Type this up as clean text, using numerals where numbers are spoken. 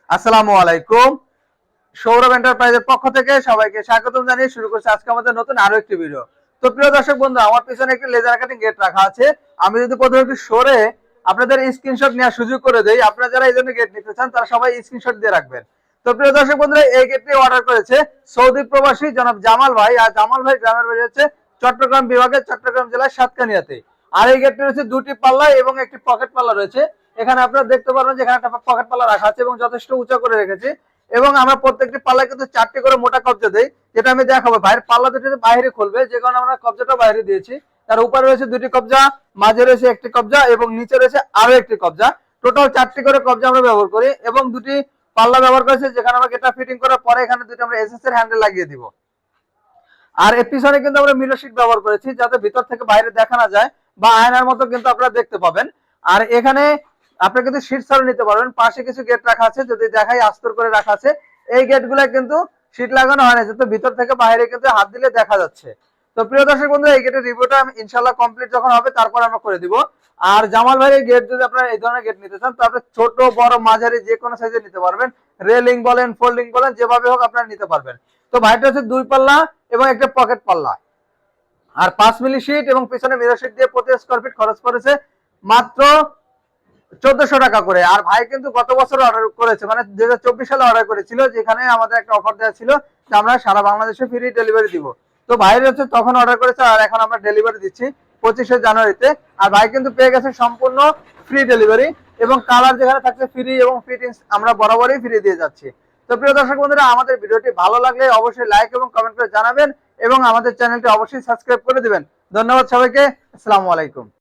আসসালামু আলাইকুম। সৌরভ এন্টারপ্রাইজের পক্ষ থেকে সবাইকে স্বাগতম জানিয়ে শুরু করছি আজকে আমাদের নতুন আরো একটি ভিডিও। তো প্রিয় দর্শক বন্ধু, আমার পিছনে একটি লেজার কাটিং গেট রাখা আছে। আমি যদি প্রথমে একটু সরে আপনাদের স্ক্রিনশট নেওয়ার সুযোগ করে দেই, আপনারা যারা এই জন্য গেট নিতে চান তারা সবাই স্ক্রিনশট দিয়ে রাখবেন। তো প্রিয় দর্শক বন্ধুরা, এই গেটটি অর্ডার করেছে সৌদি প্রবাসী জনাব জামাল ভাই। আর জামাল ভাই গ্রামের বাড়ি হচ্ছে চট্টগ্রাম বিভাগের চট্টগ্রাম জেলার সাতকানিয়াতে। আর এই গেটটি রয়েছে দুটি পাল্লা এবং একটি পকেট পাল্লা রয়েছে। এখানে আপনারা দেখতে পারবেন যে এখানে একটা পকেট পাল্লা রাখা আছে এবং যথেষ্ট উঁচা করে রেখেছি। এবং আমরা প্রত্যেকটি পাল্লায় কিন্তু 4টি করে মোটা কবজা দেই, যেটা আমি দেখাবো। ভাইয়ের পাল্লা দুটি বাইরে খুলবে, যে কারণে আমরা কবজাটা বাইরে দিয়েছি। তার উপরে রয়েছে দুটি কবজা, মাঝে রয়েছে একটি কবজা এবং নিচে রয়েছে আরো একটি কবজা। টোটাল 4টি করে কবজা আমরা ব্যবহার করি এবং দুটি পাল্লা ব্যবহার করেছি, যেখানে আমরা গেটটা ফিটিং করার পরে এখানে দুটি আমরা এসএস এর হ্যান্ডেল লাগিয়ে দিব। আর এর পিছনে কিন্তু আমরা মিরর শীট ব্যবহার করেছি, যাতে ভিতর থেকে বাইরে দেখা না যায়, বা আয়নার মতো কিন্তু আপনারা দেখতে পাবেন। আর এখানে আপনারা কিন্তু শীট ছাড়া নিতে পারবেন। পাশে কিছু গেট রাখা আছে, যদি দেখাই আস্তর করে রাখা আছে। এই গেটগুলো কিন্তু শীট লাগানো হয় না, যাতে ভিতর থেকে বাইরে কিন্তু হাত দিলে দেখা যাচ্ছে। তো প্রিয় দর্শক বন্ধু, এই গেটের রিভিউটা আমি ইনশাআল্লাহ কমপ্লিট যখন হবে তারপর আমরা করে দিব। আর জামাল ভাইয়ের গেট যদি আপনারা এই ধরনের গেট নিতে চান, তাহলে ছোট বড় মাঝারি যে কোনো সাইজে নিতে পারবেন। রেলিং বলেন, ফোল্ডিং বলেন, যেভাবে হোক আপনারা নিতে পারবেন। তো ভাইটা হচ্ছে 2 পাল্লা এবং একটা পকেট পাল্লা, আর 5 মিলি শীট এবং পিছনে মিরর শীট দিয়ে প্রতি স্কয়ার ফিট খরচ করেছে মাত্র 1400 টাকা করে। আর ভাই কিন্তু গত বছর অর্ডার করেছে, মানে 2024 সালে অর্ডার করেছিল, যেখানে আমাদের একটা অফার দেওয়া ছিল যে আমরা সারা বাংলাদেশে ফ্রি ডেলিভারি দিব। তো ভাইয়ের হচ্ছে তখন অর্ডার করেছে, আর এখন আমরা ডেলিভারি দিচ্ছি 25শে জানুয়ারিতে। আর ভাই কিন্তু পেয়ে গেছে সম্পূর্ণ ফ্রি ডেলিভারি, এবং কালার যেখানে থাকছে ফ্রি এবং ফিটিংস আমরা বরাবরই ফ্রি দিয়ে যাচ্ছি। তো প্রিয় দর্শক বন্ধুরা, আমাদের ভিডিওটি ভালো লাগলে অবশ্যই লাইক এবং কমেন্ট করে জানাবেন, এবং আমাদের চ্যানেলটি অবশ্যই সাবস্ক্রাইব করে দিবেন। ধন্যবাদ সবাইকে। আসসালামু আলাইকুম।